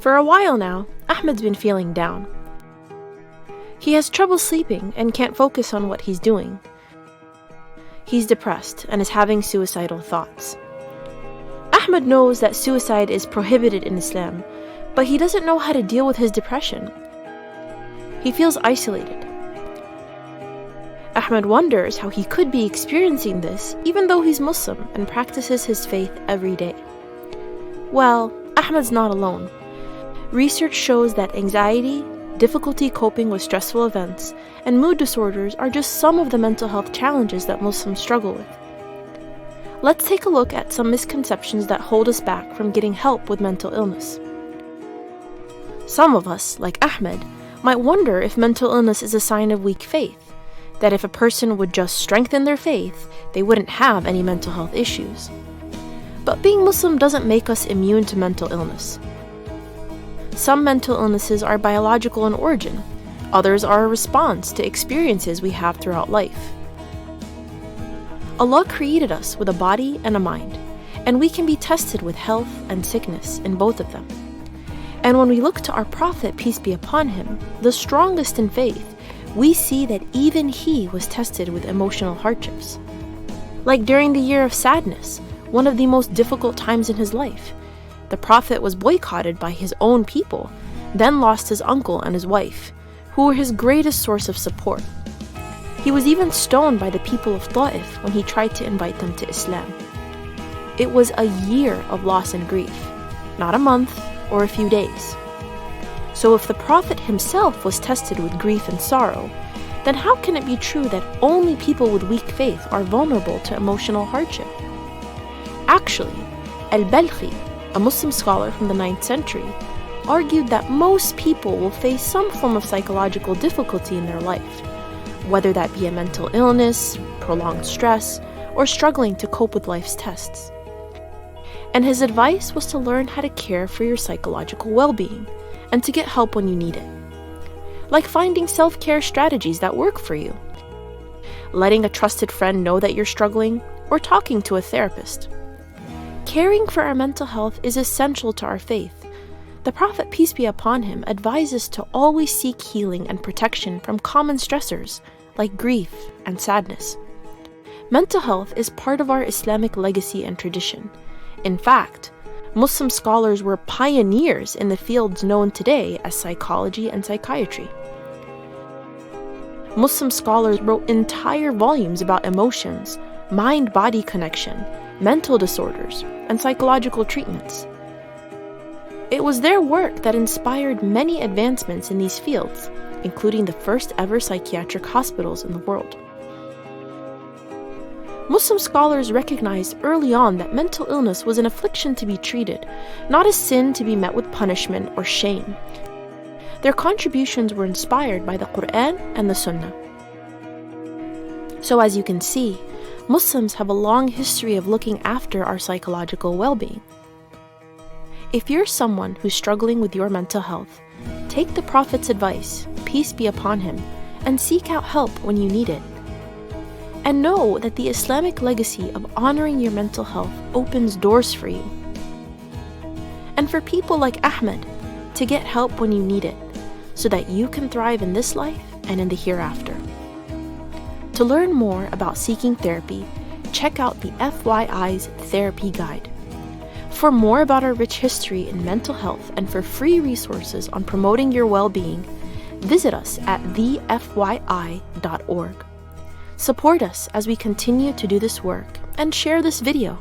For a while now, Ahmed's been feeling down. He has trouble sleeping and can't focus on what he's doing. He's depressed and is having suicidal thoughts. Ahmed knows that suicide is prohibited in Islam, but he doesn't know how to deal with his depression. He feels isolated. Ahmed wonders how he could be experiencing this even though he's Muslim and practices his faith every day. Well, Ahmed's not alone. Research shows that anxiety, difficulty coping with stressful events, and mood disorders are just some of the mental health challenges that Muslims struggle with. Let's take a look at some misconceptions that hold us back from getting help with mental illness. Some of us, like Ahmed, might wonder if mental illness is a sign of weak faith, that if a person would just strengthen their faith, they wouldn't have any mental health issues. But being Muslim doesn't make us immune to mental illness. Some mental illnesses are biological in origin, others are a response to experiences we have throughout life. Allah created us with a body and a mind, and we can be tested with health and sickness in both of them. And when we look to our Prophet, peace be upon him, the strongest in faith, we see that even he was tested with emotional hardships. Like during the year of sadness, one of the most difficult times in his life, the Prophet was boycotted by his own people, then lost his uncle and his wife, who were his greatest source of support. He was even stoned by the people of Ta'if when he tried to invite them to Islam. It was a year of loss and grief, not a month or a few days. So if the Prophet himself was tested with grief and sorrow, then how can it be true that only people with weak faith are vulnerable to emotional hardship? Actually, al-Balkhi, a Muslim scholar from the 9th century, argued that most people will face some form of psychological difficulty in their life, whether that be a mental illness, prolonged stress, or struggling to cope with life's tests. And his advice was to learn how to care for your psychological well-being and to get help when you need it. Like finding self-care strategies that work for you, letting a trusted friend know that you're struggling, or talking to a therapist. Caring for our mental health is essential to our faith. The Prophet, peace be upon him, advises to always seek healing and protection from common stressors like grief and sadness. Mental health is part of our Islamic legacy and tradition. In fact, Muslim scholars were pioneers in the fields known today as psychology and psychiatry. Muslim scholars wrote entire volumes about emotions, mind-body connection, mental disorders, and psychological treatments. It was their work that inspired many advancements in these fields, including the first ever psychiatric hospitals in the world. Muslim scholars recognized early on that mental illness was an affliction to be treated, not a sin to be met with punishment or shame. Their contributions were inspired by the Quran and the Sunnah. So as you can see, Muslims have a long history of looking after our psychological well-being. If you're someone who's struggling with your mental health, take the Prophet's advice, peace be upon him, and seek out help when you need it. And know that the Islamic legacy of honoring your mental health opens doors for you. And for people like Ahmed, to get help when you need it, so that you can thrive in this life and in the hereafter. To learn more about seeking therapy, check out the FYI's Therapy Guide. For more about our rich history in mental health and for free resources on promoting your well-being, visit us at thefyi.org. Support us as we continue to do this work and share this video.